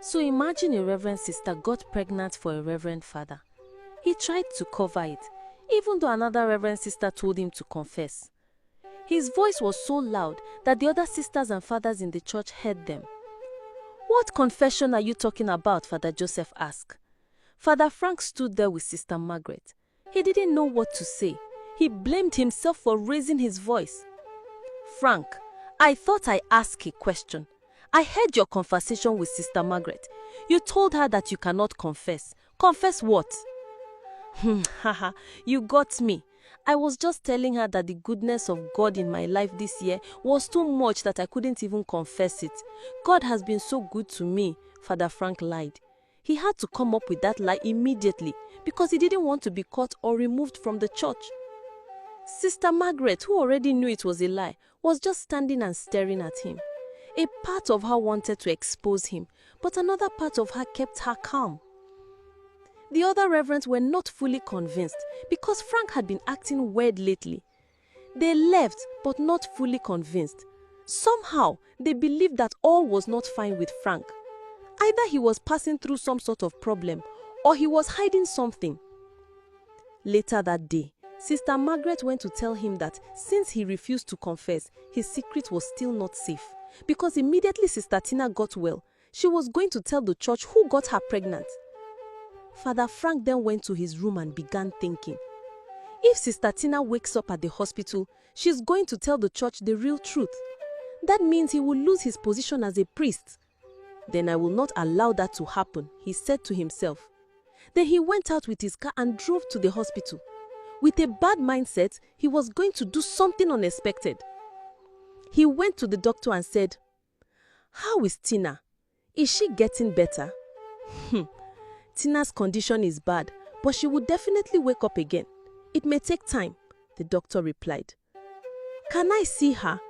So imagine a reverend sister got pregnant for a reverend father. He tried to cover it, even though another reverend sister told him to confess. His voice was so loud that the other sisters and fathers in the church heard them. "What confession are you talking about?" Father Joseph asked. Father Frank stood there with Sister Margaret. He didn't know what to say. He blamed himself for raising his voice. "Frank, I thought I asked a question. I heard your conversation with Sister Margaret. You told her that you cannot confess. Confess what?" Haha, you got me. I was just telling her that the goodness of God in my life this year was too much that I couldn't even confess it. God has been so good to me, Father Frank lied. He had to come up with that lie immediately because he didn't want to be caught or removed from the church. Sister Margaret, who already knew it was a lie, was just standing and staring at him. A part of her wanted to expose him, but another part of her kept her calm. The other reverends were not fully convinced because Frank had been acting weird lately. They left, but not fully convinced. Somehow, they believed that all was not fine with Frank. Either he was passing through some sort of problem, or he was hiding something. Later that day, Sister Margaret went to tell him that since he refused to confess, his secret was still not safe. Because immediately Sister Tina got well, she was going to tell the church who got her pregnant. Father Frank then went to his room and began thinking. If Sister Tina wakes up at the hospital, she's going to tell the church the real truth. That means he will lose his position as a priest. Then I will not allow that to happen, he said to himself. Then he went out with his car and drove to the hospital. With a bad mindset, he was going to do something unexpected. He went to the doctor and said, "How is Tina? Is she getting better?" "Tina's condition is bad, but she will definitely wake up again. It may take time," the doctor replied. "Can I see her?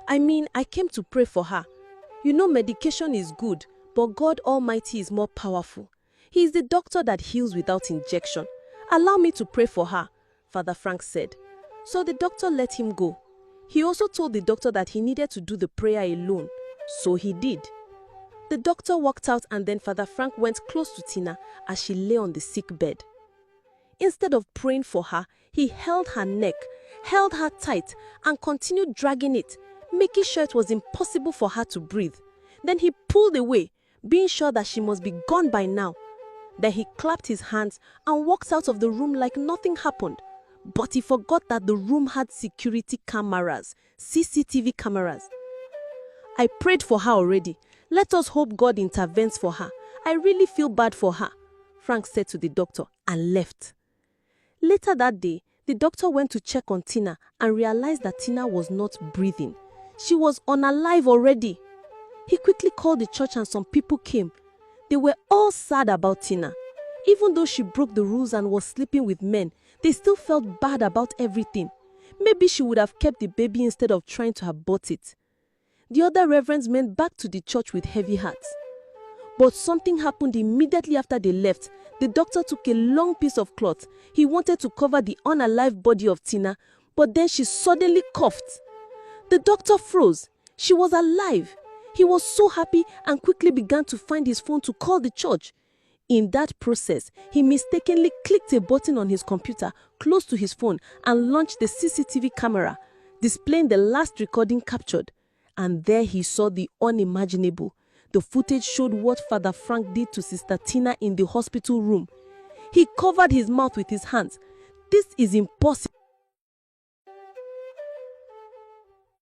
I came to pray for her. You know medication is good, but God Almighty is more powerful. He is the doctor that heals without injection. Allow me to pray for her," Father Frank said. So the doctor let him go. He also told the doctor that he needed to do the prayer alone, so he did. The doctor walked out and then Father Frank went close to Tina as she lay on the sick bed. Instead of praying for her, he held her neck, held her tight and continued dragging it, making sure it was impossible for her to breathe. Then he pulled away, being sure that she must be gone by now. Then he clapped his hands and walked out of the room like nothing happened. But he forgot that the room had security cameras, CCTV cameras. "I prayed for her already. Let us hope God intervenes for her. I really feel bad for her," Frank said to the doctor and left. Later that day, the doctor went to check on Tina and realized that Tina was not breathing. She was unalive already. He quickly called the church and some people came. They were all sad about Tina. Even though she broke the rules and was sleeping with men, they still felt bad about everything. Maybe she would have kept the baby instead of trying to abort it. The other reverends went back to the church with heavy hearts. But something happened immediately after they left. The doctor took a long piece of cloth. He wanted to cover the unalive body of Tina, but then she suddenly coughed. The doctor froze. She was alive. He was so happy and quickly began to find his phone to call the church. In that process, he mistakenly clicked a button on his computer close to his phone and launched the CCTV camera, displaying the last recording captured. And there he saw the unimaginable. The footage showed what Father Frank did to Sister Tina in the hospital room. He covered his mouth with his hands. "This is impossible.